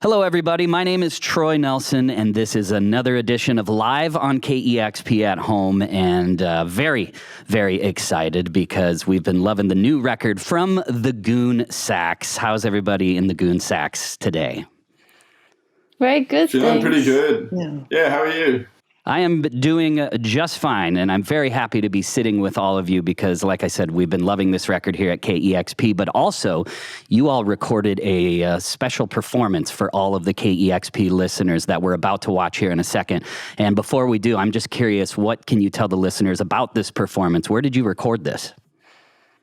Hello, everybody. My name is Troy Nelson, and this is another edition of Live on KEXP at Home, and very, very excited because we've been loving the new record from the Goon Sax. How's everybody in the Goon Sax today? Very good, Feeling pretty good. Yeah, how are you? I am doing just fine, and I'm very happy to be sitting with all of you because, like I said, we've been loving this record here at KEXP, but also you all recorded a special performance for all of the KEXP listeners that we're about to watch here in a second. And before we do, I'm just curious, what can you tell the listeners about this performance? Where did you record this?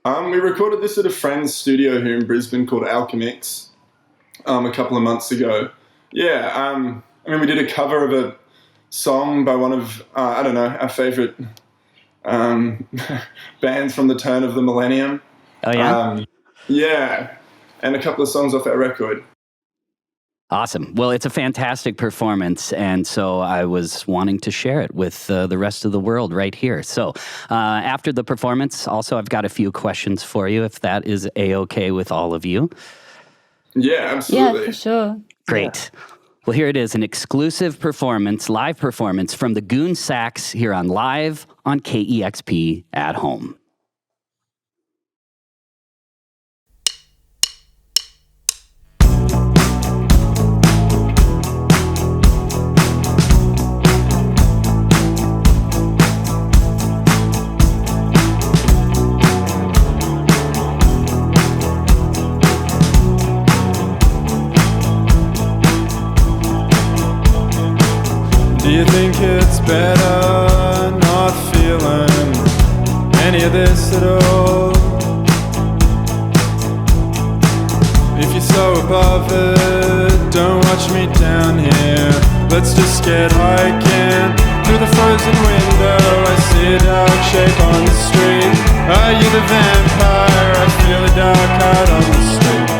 We recorded this at a friend's studio here in Brisbane called Alchemix a couple of months ago. Yeah, we did a cover of a song by one of, our favorite bands from the turn of the millennium. Oh, yeah? Yeah, and a couple of songs off that record. Awesome. Well, it's a fantastic performance, and so I was wanting to share it with the rest of the world right here. So after the performance, also, I've got a few questions for you, if that is A-okay with all of you. Yeah, absolutely. Yeah, for sure. Great. Yeah. Well, here it is, an exclusive performance, live performance from the Goon Sax here on Live on KEXP at Home. Do you think it's better not feeling any of this at all? If you're so above it, don't watch me down here. Let's just get hiking through the frozen window. I see a dark shape on the street. Are you the vampire? I feel a dark heart on the street.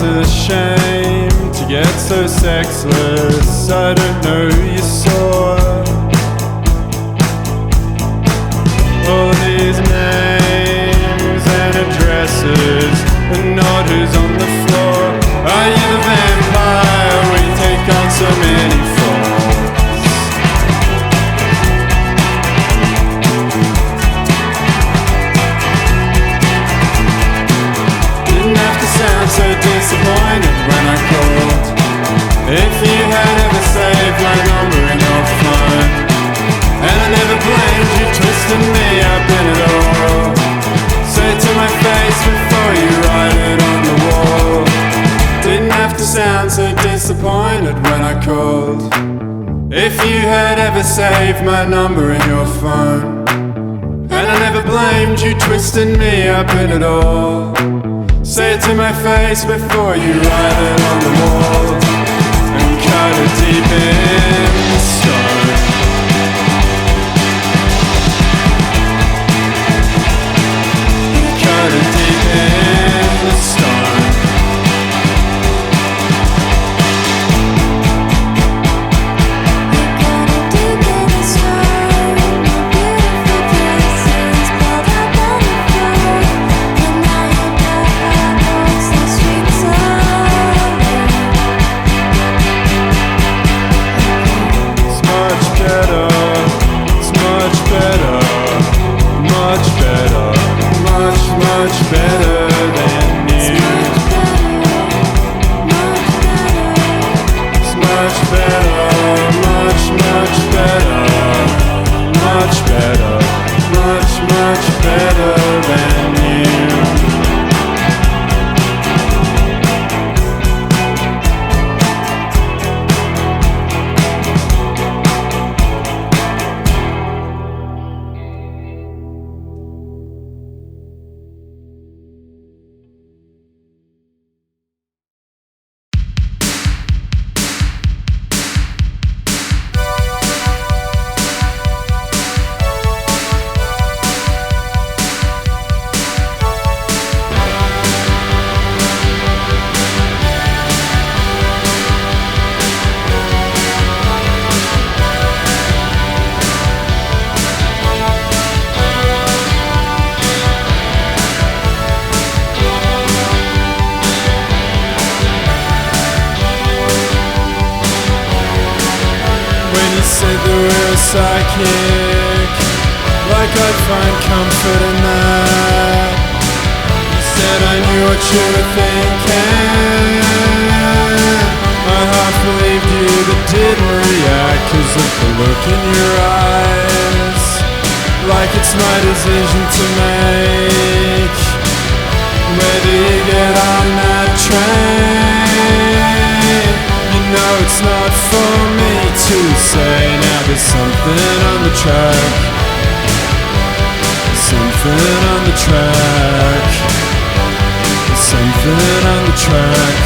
Ashamed to get so sexless, I don't know who you saw. All these names and addresses, and not who's on the floor. Are you the vampire? We take on so many forms. Didn't have to sound so disappointed when I called. If you had ever saved my number in your phone, and I never blamed you twisting me up in it all. Say it to my face before you write it on the wall. Didn't have to sound so disappointed when I called. If you had ever saved my number in your phone, and I never blamed you twisting me up in it all. Say it to my face before you write it on the wall, and cut it deep in the stone. Cut it deep in the stone. Much better psychic, like I'd find comfort in that. You said I knew what you were thinking. I half believed you but didn't react 'cause of the look in your eyes, like it's my decision to make whether you get on that train. You know it's not for me to say. Now there's something on the track, something on the track, something on the track,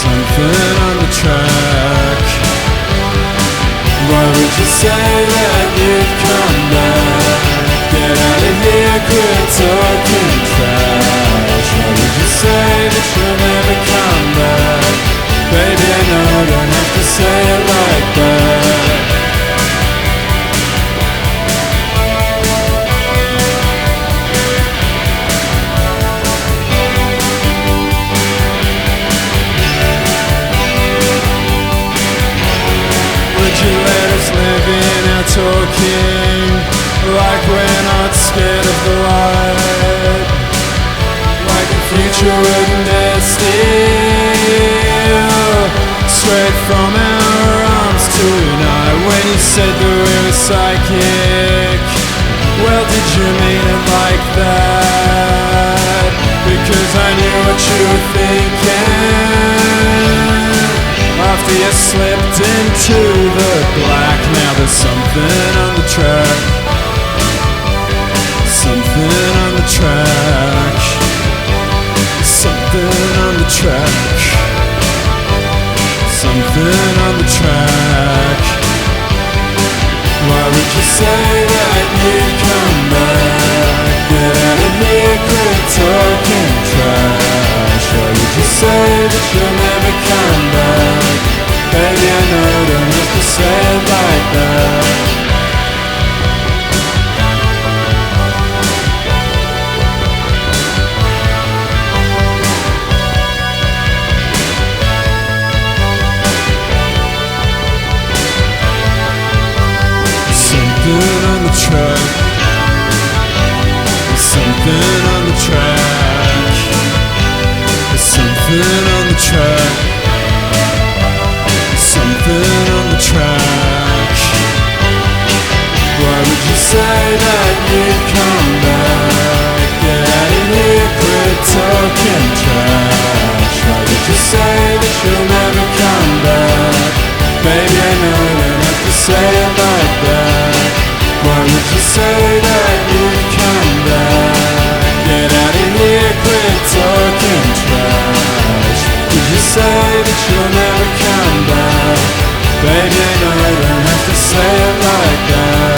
something on the track. Why would you say that you'd come back? Get out of here, quit talking trash. Why would you say that you'll never come back? Baby, I know I don't have to say it like that. Would you let us live in our talking, like we're not scared of the light, like the future wouldn't dare steal straight from our arms tonight? When you said that we were psychic, well, did you mean it like that? Because I knew what you were thinking after you slipped into the black. Now there's something on the track, something on the track, something on the track, something on the track. Why would you say that you'd come back? Get out of here, quit talking trash. Why would you say that you'll never come back? Baby, I know I don't have to say it like that. Something on the track, something on the track, something on the track, something on the track. Why would you say that you'd come back? Get out of here, quit talking trash. Why would you say that you'll never come back? Baby, I know I don't have to say it like that. Why would you say that you'd come back? Get out of here, quit talking trash. Would you say that you'll never come back? Baby, I know I don't have to say it like that.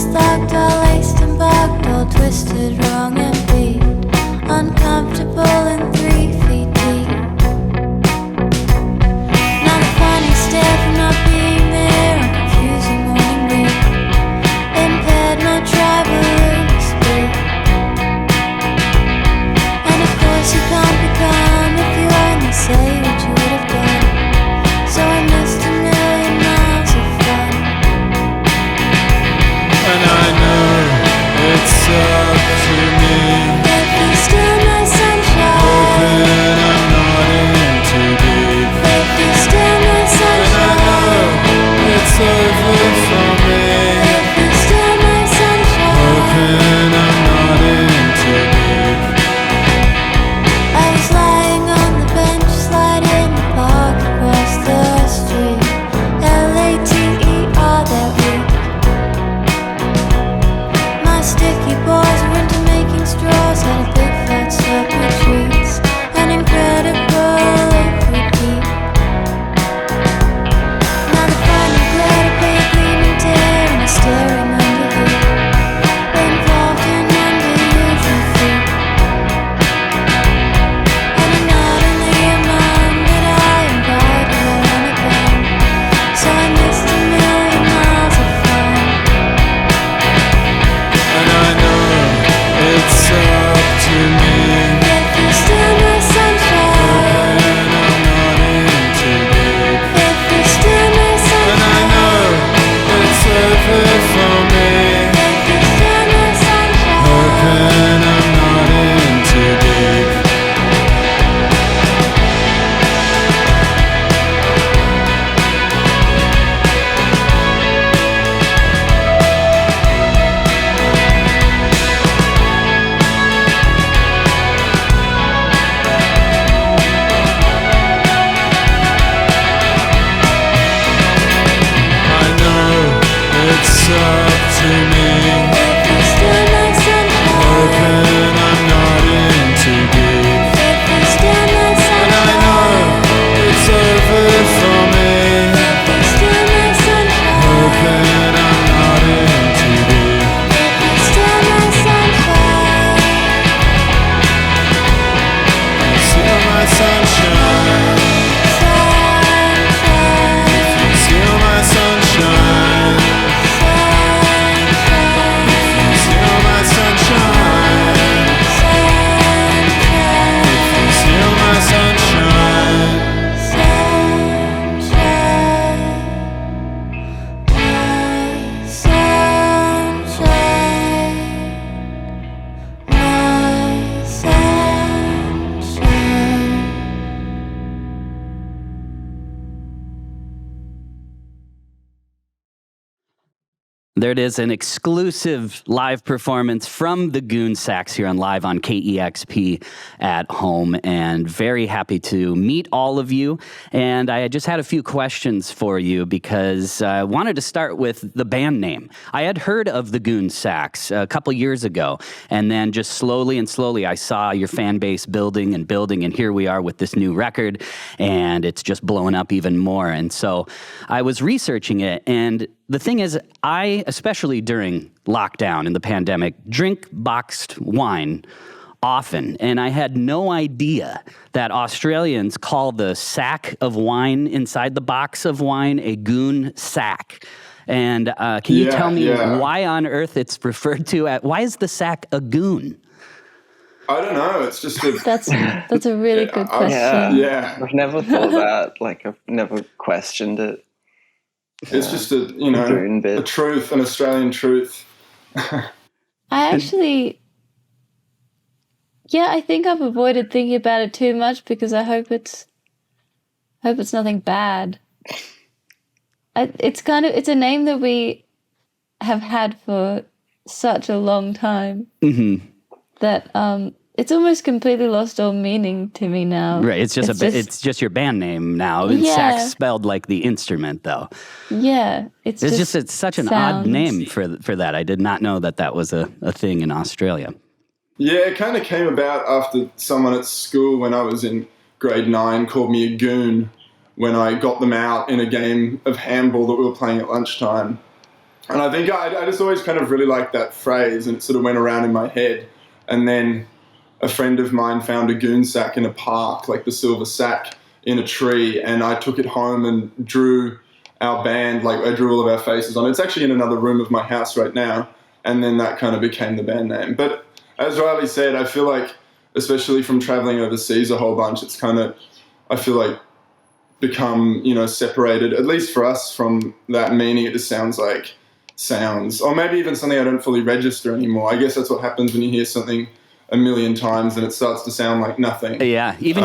locked, all laced and bugged, all twisted, wrong and beat, uncomfortable and 3 feet deep. Not a funny stare from not being there, a confusing morning beat, impaired my tribal speed. And of course you can't become if you only say what you would have done. So I missed a million miles of fun. And I know it's up to me. If you still my sunshine, Hoping I'm not in too deep. if you still my And I sunshine, know it's over for me. if you still my sunshine. Hoping I'm not in too deep. I was lying on the bench, sliding the park across the street. Later that week. My sticky paws were into making straws, had a big fat stack of treats, an incredible 8 feet deep. Now the final glare to pay a gleaming tear and a staring under heat, involved in unusual feet. And I'm not only a mom, but I am proud of her on a gun. So I missed a million miles of fun. And I know it's up to me. If you still my sunshine, And I'm not in too deep. if you still my And I sunshine, know it's over for me. if you still my sunshine. Hoping I'm not in too deep. I know it's up to me. If you still my sunshine, Hoping I'm not in too deep. if you still my And I sunshine, know it's over for me. if you still my sunshine, Hoping I'm not in too deep. if you still my sunshine, Steal my sunshine. sunshine, Steal my sunshine. Steal my sunshine. Steal my sunshine. There it is, an exclusive live performance from the Goon Sax here on Live on KEXP at home, and very happy to meet all of you. And I just had a few questions for you because I wanted to start with the band name. I had heard of the Goon Sax a couple years ago, and then just slowly I saw your fan base building, and here we are with this new record, and it's just blowing up even more. And so I was researching it, and the thing is, I, especially during lockdown and the pandemic, drink boxed wine often, and I had no idea that Australians call the sack of wine inside the box of wine a goon sack. And can you tell me why on earth it's referred to as, why is the sack a goon? I don't know. It's just a. That's a really good question. Yeah. I've never thought that. Like, I've never questioned it. It's just a Goon bit. a truth, an Australian truth. I actually, I think I've avoided thinking about it too much because I hope it's nothing bad. It's a name that we have had for such a long time that it's almost completely lost all meaning to me now. Right, it's just your band name now. Yeah. Sax spelled like the instrument, though. Yeah, it's such an odd name for that. I did not know that was a thing in Australia. Yeah, it kind of came about after someone at school when I was in grade 9 called me a goon when I got them out in a game of handball that we were playing at lunchtime. And I think I just always kind of really liked that phrase, and it sort of went around in my head. And then a friend of mine found a goon sack in a park, like the silver sack in a tree, and I took it home and drew our band, like I drew all of our faces on it. It's actually in another room of my house right now, and then that kind of became the band name. But as Riley said, I feel like, especially from traveling overseas a whole bunch, it's kind of, I feel like, become, you know, separated, at least for us, from that meaning. It just sounds like sounds, or maybe even something I don't fully register anymore. I guess that's what happens when you hear something a million times and it starts to sound like nothing. Yeah, even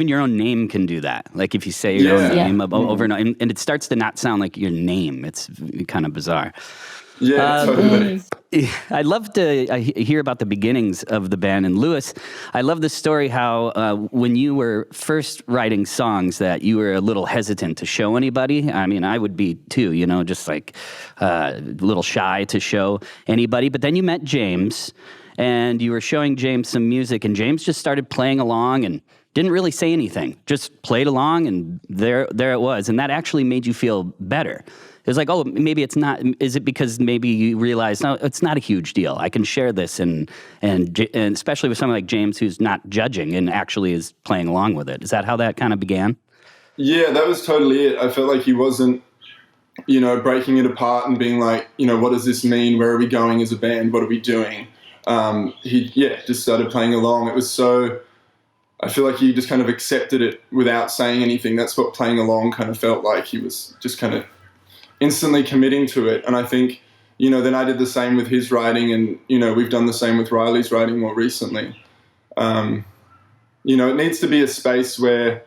your own name can do that. Like if you say your own name over and over, and it starts to not sound like your name. It's kind of bizarre. Yeah, totally. I love to hear about the beginnings of the band. And Lewis, I love the story how when you were first writing songs that you were a little hesitant to show anybody. I mean, I would be too, you know, just like a little shy to show anybody. But then you met James, and you were showing James some music, and James just started playing along and didn't really say anything, just played along, and there it was. And that actually made you feel better. It was like, oh, maybe it's not. Is it because maybe you realize, no, it's not a huge deal. I can share this, and especially with someone like James who's not judging and actually is playing along with it. Is that how that kind of began? Yeah, that was totally it. I felt like he wasn't, you know, breaking it apart and being like, you know, what does this mean? Where are we going as a band? What are we doing? He just started playing along. It was so, I feel like he just kind of accepted it without saying anything. That's what playing along kind of felt like. He was just kind of instantly committing to it. And I think, you know, then I did the same with his writing, and, you know, we've done the same with Riley's writing more recently. You know, it needs to be a space where,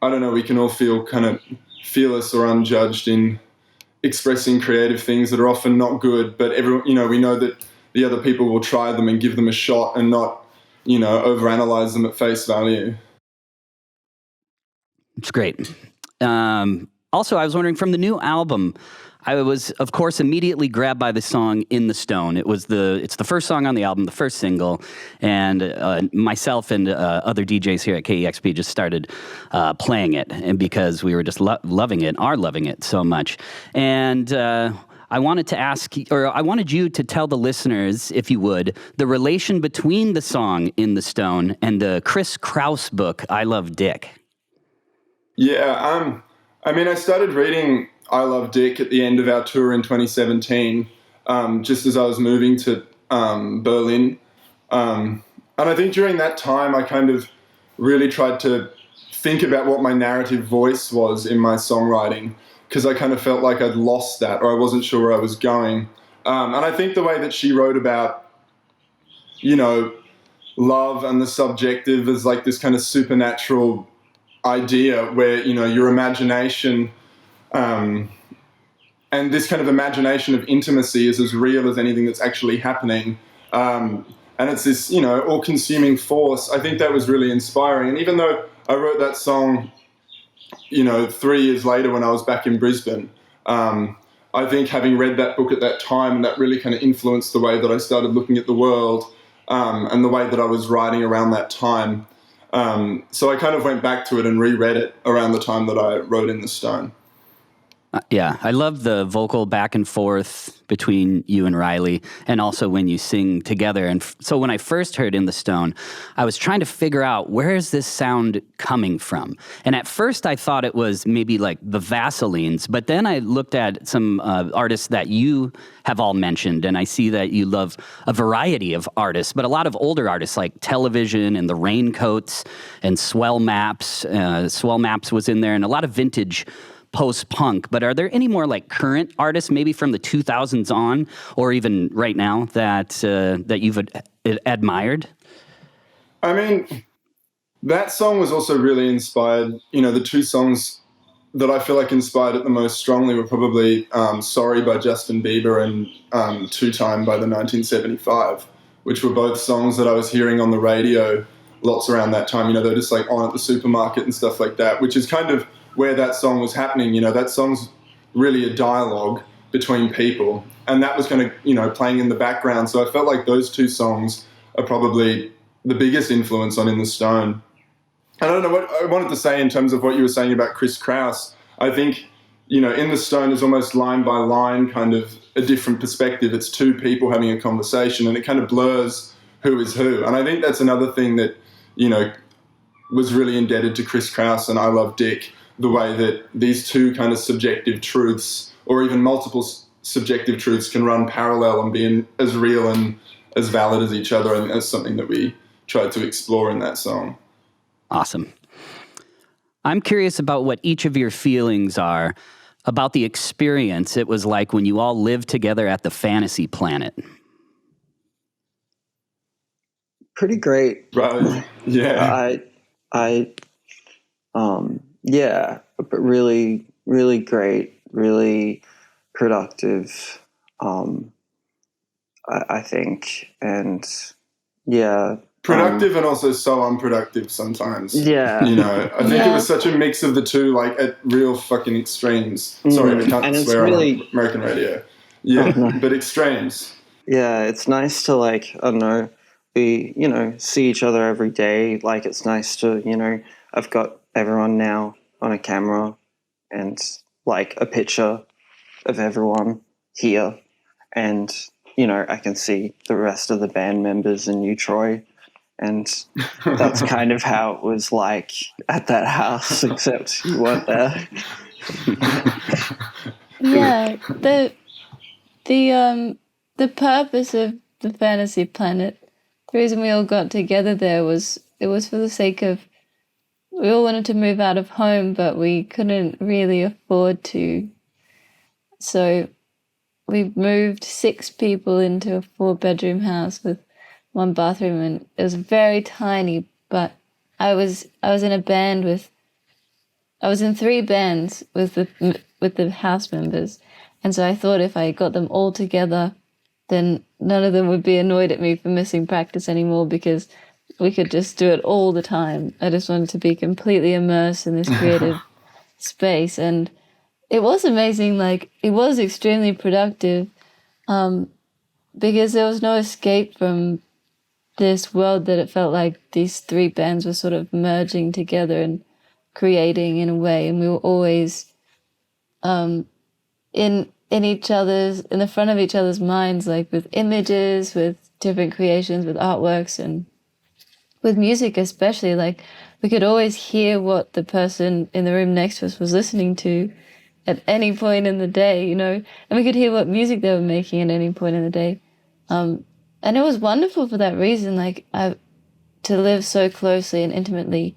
I don't know, we can all feel kind of fearless or unjudged in expressing creative things that are often not good, but everyone, you know, we know that the other people will try them and give them a shot and not, you know, overanalyze them at face value. It's great. Also, I was wondering, from the new album, I was, of course, immediately grabbed by the song "In the Stone." It's the first song on the album, the first single, and myself and other DJs here at KEXP just started playing it, and because we were just loving it so much. And I wanted to ask, or I wanted you to tell the listeners, if you would, the relation between the song "In the Stone" and the Chris Kraus book, "I Love Dick." Yeah, I mean, I started reading I Love Dick at the end of our tour in 2017, just as I was moving to Berlin. And I think during that time, I kind of really tried to think about what my narrative voice was in my songwriting, because I kind of felt like I'd lost that, or I wasn't sure where I was going. And I think the way that she wrote about, you know, love and the subjective as like this kind of supernatural idea where, you know, your imagination and this kind of imagination of intimacy is as real as anything that's actually happening. And it's this, you know, all-consuming force. I think that was really inspiring. And even though I wrote that song, you know, 3 years later when I was back in Brisbane, I think having read that book at that time, that really kind of influenced the way that I started looking at the world and the way that I was writing around that time. So I kind of went back to it and reread it around the time that I wrote In the Stone. Yeah, I love the vocal back and forth between you and Riley, and also when you sing together. And so when I first heard In the Stone, I was trying to figure out, where is this sound coming from? And at first I thought it was maybe like the Vaselines, but then I looked at some artists that you have all mentioned, and I see that you love a variety of artists, but a lot of older artists like Television and the Raincoats and Swell Maps. Swell Maps was in there, and a lot of vintage post-punk. But are there any more like current artists, maybe from the 2000s on, or even right now, that you've admired? I mean, that song was also really inspired. You know, the two songs that I feel like inspired it the most strongly were probably Sorry by Justin Bieber and Two Time by the 1975, which were both songs that I was hearing on the radio lots around that time. You know, they're just like on at the supermarket and stuff like that, which is kind of where that song was happening. You know, that song's really a dialogue between people, and that was kind of, you know, playing in the background. So I felt like those two songs are probably the biggest influence on In the Stone. And I don't know what I wanted to say in terms of what you were saying about Chris Kraus. I think, you know, in the stone is almost line by line kind of a different perspective. It's two people having a conversation, and it kind of blurs who is who. And I think that's another thing that, you know, was really indebted to Chris Kraus and I Love Dick, the way that these two kind of subjective truths, or even multiple subjective truths, can run parallel and be as real and as valid as each other. And that's something that we tried to explore in that song. Awesome. I'm curious about what each of your feelings are about the experience it was like when you all lived together at the Fantasy Planet. Pretty great. Right. Yeah. Yeah, but really, really great, really productive, I think. And yeah. Productive and also so unproductive sometimes. Yeah. You know, I think it was such a mix of the two, like at real fucking extremes. Sorry, I can't swear on American radio. Yeah, but extremes. Yeah, it's nice to, like, I don't know, see each other every day. Like, it's nice to, I've got everyone now on a camera and, like, a picture of everyone here. And, I can see the rest of the band members and you, Troy. And that's kind of how it was like at that house, except you weren't there. Yeah, the purpose of the Fantasy Planet, the reason we all got together there was for the sake of, we all wanted to move out of home, but we couldn't really afford to. So we moved 6 people into a 4-bedroom house with 1 bathroom, and it was very tiny, but I was in a band I was in 3 bands with the house members, and so I thought if I got them all together, then none of them would be annoyed at me for missing practice anymore, because we could just do it all the time. I just wanted to be completely immersed in this creative space, and it was amazing. Like, it was extremely productive, because there was no escape from this world that it felt like these 3 bands were sort of merging together and creating in a way, and we were always in the front of each other's minds, like with images, with different creations, with artworks, and with music especially. Like, we could always hear what the person in the room next to us was listening to at any point in the day, and we could hear what music they were making at any point in the day. And it was wonderful for that reason, like, to live so closely and intimately.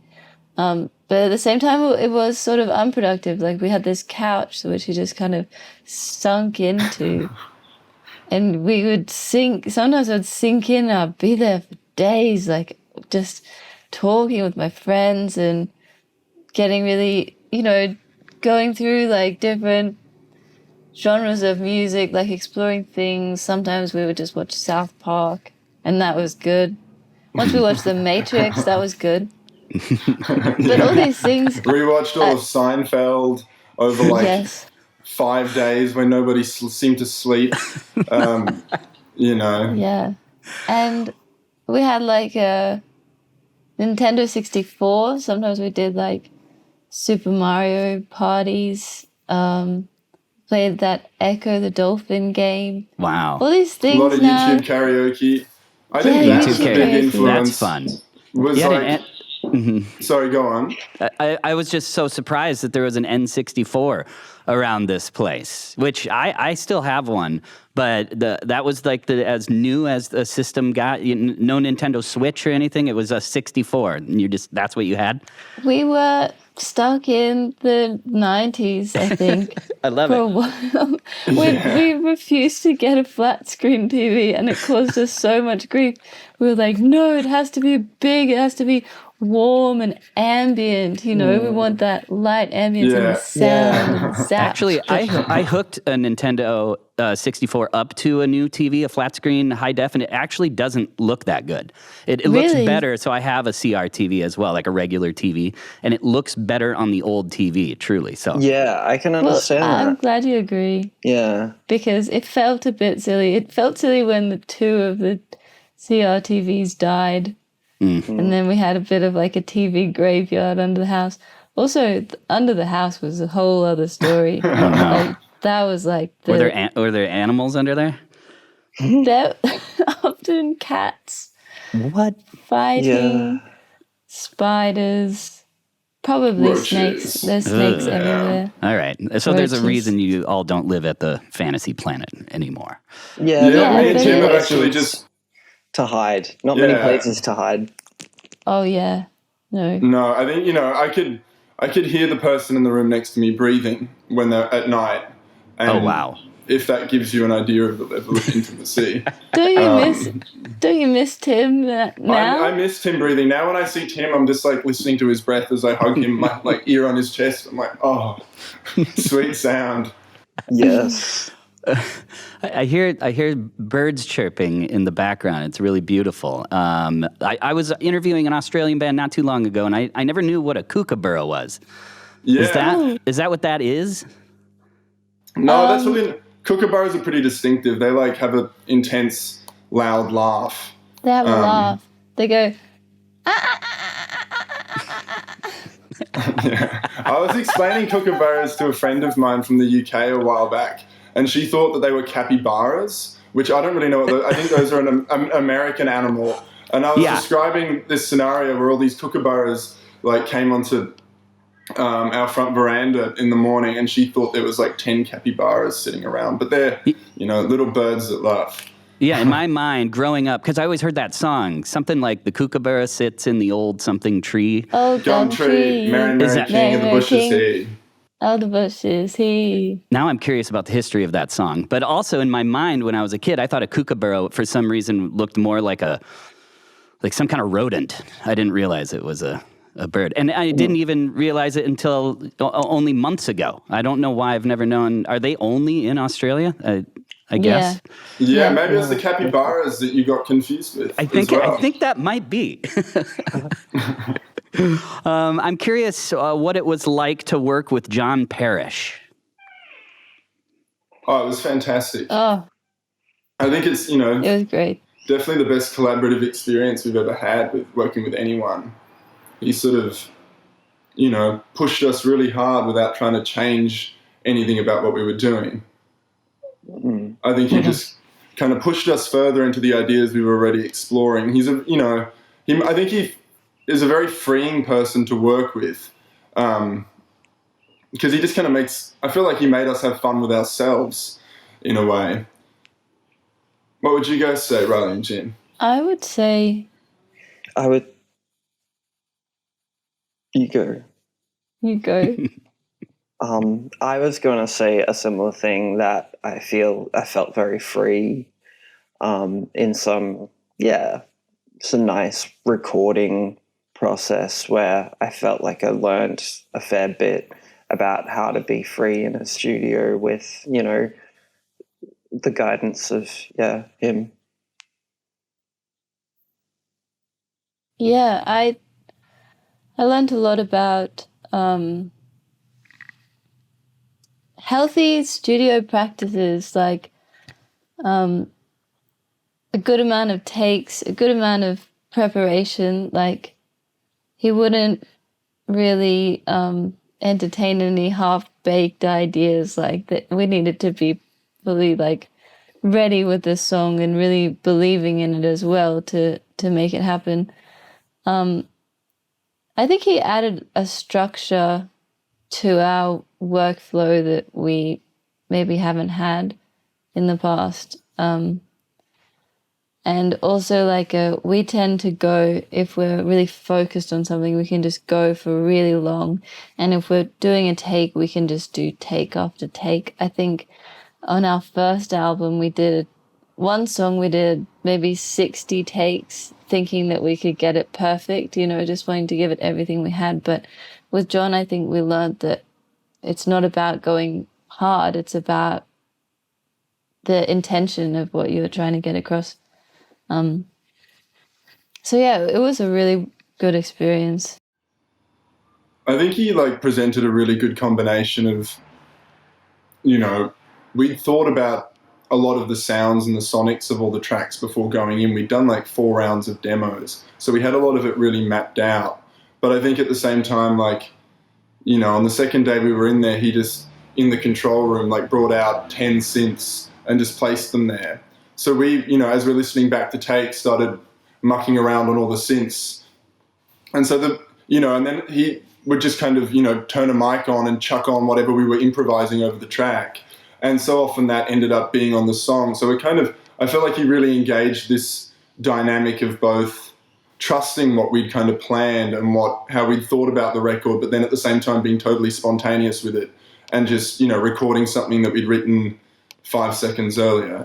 But at the same time, it was sort of unproductive. Like, we had this couch which we just kind of sunk into. And we would sometimes I'd sink in and I'd be there for days, like, just talking with my friends and getting really, going through, like, different genres of music, like exploring things. Sometimes we would just watch South Park, and that was good. Once we watched The Matrix, that was good. But all these things... Rewatched all of Seinfeld over 5 days when nobody seemed to sleep. Yeah. And we had like a Nintendo 64. Sometimes we did like Super Mario parties. Played that Echo the Dolphin game. Wow. All these things. A lot of now. YouTube karaoke. I think that's a big influence. That's fun. Was Sorry, go on. I was just so surprised that there was an N64 around this place, which I still have one, but that was like as new as the system got. No Nintendo Switch or anything. It was a 64, and that's what you had? We were stuck in the 90s, I think. I love for it. A while. We refused to get a flat screen TV, and it caused us so much grief. We were like, no, it has to be big. It has to be warm and ambient. We want that light ambience and the sound and the zap. Actually, I hooked a Nintendo 64 up to a new TV, a flat screen, high def, and it actually doesn't look that good. It looks better. So I have a CRTV as well, like a regular TV, and it looks better on the old TV, truly. So yeah, I can understand that. I'm glad you agree. Yeah. Because it felt a bit silly. It felt silly when the 2 of the CRTVs died. And then we had a bit of like a TV graveyard under the house. Also, Under the House was a whole other story. Like, that was like the... Were there animals under there? There often cats What? fighting, Yeah. spiders, probably Roaches. snakes. There's snakes Ugh. everywhere. All right. So there's a Roaches. reason you all don't live at the fantasy planet anymore. Yeah, Yeah, not me many and Tim have places actually just... to hide. Not many Yeah. places to hide. Oh, yeah. No. No, I think, I could hear the person in the room next to me breathing when they're at night. And Oh, wow. If that gives you an idea of the level of intimacy. Don't you miss Tim now? I miss Tim breathing. Now when I see Tim, I'm just like listening to his breath as I hug him, my like ear on his chest. I'm like, oh, sweet sound. Yes. I hear birds chirping in the background. It's really beautiful. I was interviewing an Australian band not too long ago, and I never knew what a kookaburra was. Yeah. Is that what that is? No, that's something. Kookaburras are pretty distinctive. They like have an intense, loud laugh. They have a laugh. They go, Yeah. I was explaining kookaburras to a friend of mine from the UK a while back, and she thought that they were capybaras, which I don't really know. I think those are an American animal. And I was describing this scenario where all these kookaburras like came onto our front veranda in the morning, and she thought there was like 10 capybaras sitting around, but they're little birds that laugh. Yeah, in my mind, growing up, because I always heard that song, something like the kookaburra sits in the old something tree. oh, Gum tree, Mary, Is Mary that- King, and the Mary, bushes King. he. Oh, the bushes, he. Now I'm curious about the history of that song. But also in my mind, when I was a kid, I thought a kookaburra, for some reason, looked more like some kind of rodent. I didn't realize it was a bird. And I didn't even realize it until only months ago. I don't know why I've never known. Are they only in Australia? I guess. Yeah, maybe it's the capybaras that you got confused with. I think as well. I think that might be. I'm curious what it was like to work with John Parish. Oh, it was fantastic. Oh, I think it's, it was great. definitely the best collaborative experience we've ever had with working with anyone. He sort of, pushed us really hard without trying to change anything about what we were doing. I think he just kind of pushed us further into the ideas we were already exploring. I think he is a very freeing person to work with, because he just kind of I feel like he made us have fun with ourselves in a way. What would you guys say, Riley and Jim? I would say, You go. you go. I was going to say a similar thing, that I felt very free in some nice recording process where I felt like I learned a fair bit about how to be free in a studio with, the guidance of, him. Yeah, I learned a lot about healthy studio practices, like a good amount of takes, a good amount of preparation. Like, he wouldn't really entertain any half-baked ideas, like that. We needed to be fully like ready with this song and really believing in it as well to make it happen. I think he added a structure to our workflow that we maybe haven't had in the past. And also we tend to go, if we're really focused on something, we can just go for really long. And if we're doing a take, we can just do take after take. I think on our first album, we did one song, we did maybe 60 takes, thinking that we could get it perfect, just wanting to give it everything we had. But with John, I think we learned that it's not about going hard, it's about the intention of what you're trying to get across. So yeah, it was a really good experience. I think he presented a really good combination of, we thought about a lot of the sounds and the sonics of all the tracks before going in. We'd done 4 rounds of demos, so we had a lot of it really mapped out. But I think at the same time, on the second day we were in there, he just, in the control room, like brought out 10 synths and just placed them there. So we, as we're listening back to takes, started mucking around on all the synths. And so and then he would just kind of, turn a mic on and chuck on whatever we were improvising over the track. And so often that ended up being on the song. So I felt like he really engaged this dynamic of both trusting what we'd kind of planned and how we'd thought about the record, but then at the same time being totally spontaneous with it and just, recording something that we'd written 5 seconds earlier,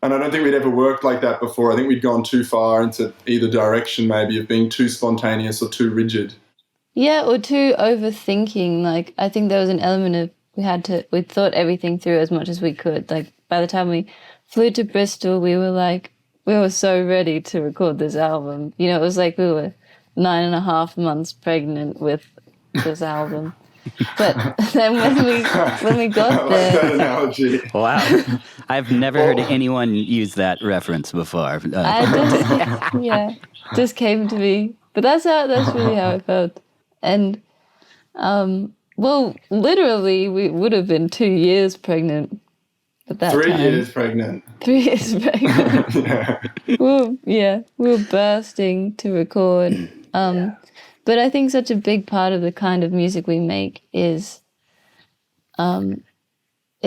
And I don't think we'd ever worked like that before. I think we'd gone too far into either direction maybe of being too spontaneous or too rigid. Yeah, or too overthinking. Like, I think there was an element of we thought everything through as much as we could. Like, by the time we flew to Bristol, we were so ready to record this album. It was like we were 9.5 months pregnant with this album. But then when we got there, that analogy. Wow, I've never heard anyone use that reference before. Just came to me. But that's really how it felt. And literally, we would have been 2 years pregnant at that 3 time. years pregnant. 3 years pregnant. Yeah. We were bursting to record. But I think such a big part of the kind of music we make is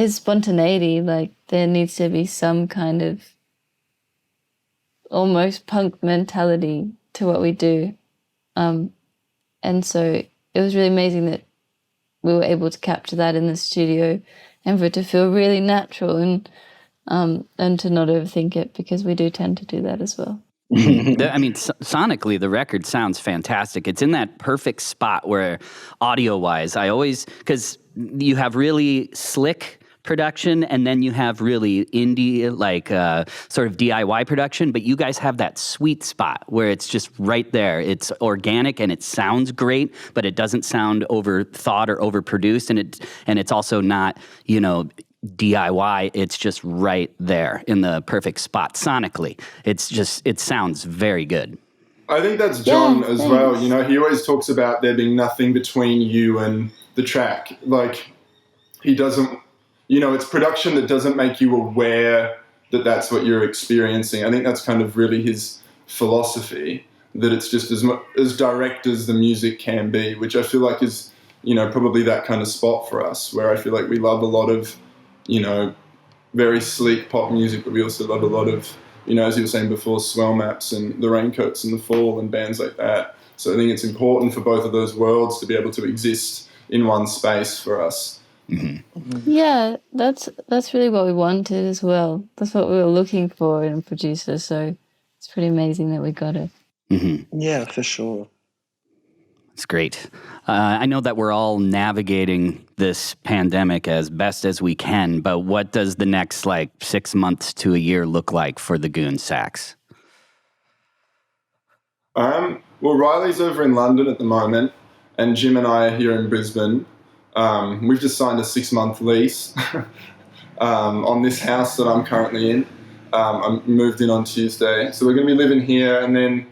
spontaneity. Like, there needs to be some kind of almost punk mentality to what we do. And so it was really amazing that we were able to capture that in the studio and for it to feel really natural and to not overthink it, because we do tend to do that as well. I mean, sonically, the record sounds fantastic. It's in that perfect spot where, audio-wise, because you have really slick production and then you have really indie, like sort of DIY production, but you guys have that sweet spot where it's just right there. It's organic and it sounds great, but it doesn't sound overthought or overproduced, and it's also not, DIY. It's just right there in the perfect spot sonically. It sounds very good. I think that's John as well. He always talks about there being nothing between you and the track. Like, he doesn't, it's production that doesn't make you aware that that's what you're experiencing. I think that's kind of really his philosophy, that it's just as direct as the music can be, which I feel like is, probably that kind of spot for us, where I feel like we love a lot of, very sleek pop music, but we also love a lot of, as you were saying before, Swell Maps and the Raincoats and the Fall and bands like that. So I think it's important for both of those worlds to be able to exist in one space for us. Mm-hmm. Yeah, that's really what we wanted as well. That's what we were looking for in a producer. So it's pretty amazing that we got it. Mm-hmm. Yeah, for sure. It's great. I know that we're all navigating this pandemic as best as we can, but what does the next 6 months to a year look like for the Goon Sax? Well, Riley's over in London at the moment, and Jim and I are here in Brisbane. We've just signed a 6-month lease on this house that I'm currently in. I moved in on Tuesday, so we're going to be living here, and then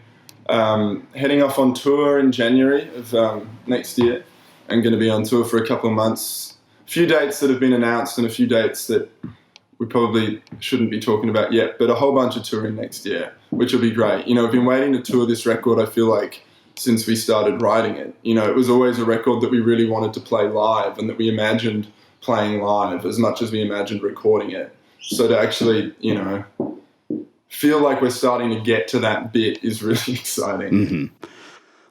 heading off on tour in January of next year, and going to be on tour for a couple of months. A few dates that have been announced and a few dates that we probably shouldn't be talking about yet, but a whole bunch of touring next year, which will be great. We've been waiting to tour this record, I feel like, since we started writing it. It was always a record that we really wanted to play live and that we imagined playing live as much as we imagined recording it. So to actually, feel like we're starting to get to that bit is really exciting. Mm-hmm.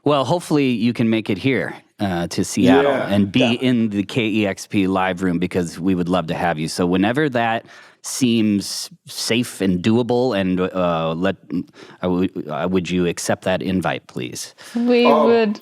Well, hopefully you can make it here to Seattle and be in the KEXP live room, because we would love to have you. So whenever that seems safe and doable, and would you accept that invite, please? We'll be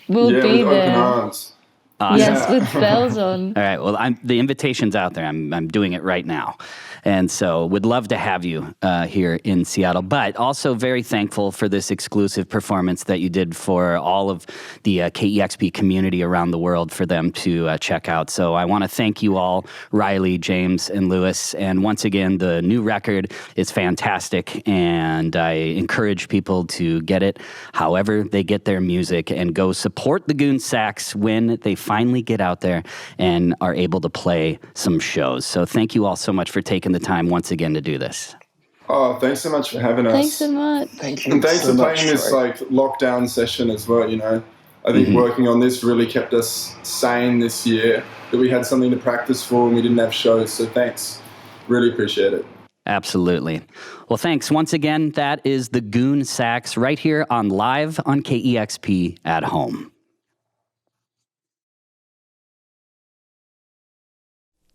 with there. open arms. Awesome. Yes, with bells on. All right. Well, the invitation's out there. I'm doing it right now. And so would love to have you here in Seattle, but also very thankful for this exclusive performance that you did for all of the KEXP community around the world for them to check out. So I want to thank you all, Riley, James, and Lewis. And once again, the new record is fantastic, and I encourage people to get it however they get their music and go support the Goon Sax when they finally get out there and are able to play some shows. So thank you all so much for taking the time once again to do this. Oh, thanks so much for having us. Thanks so much. Thank you. And thanks so for much, playing this Troy. like lockdown session as well. I think working on this really kept us sane this year, that we had something to practice for and we didn't have shows. So thanks. Really appreciate it. Absolutely. Well, thanks. Once again, that is the Goon Sax right here on Live on KEXP at Home.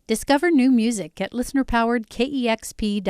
Discover new music at listener-powered KEXP.org.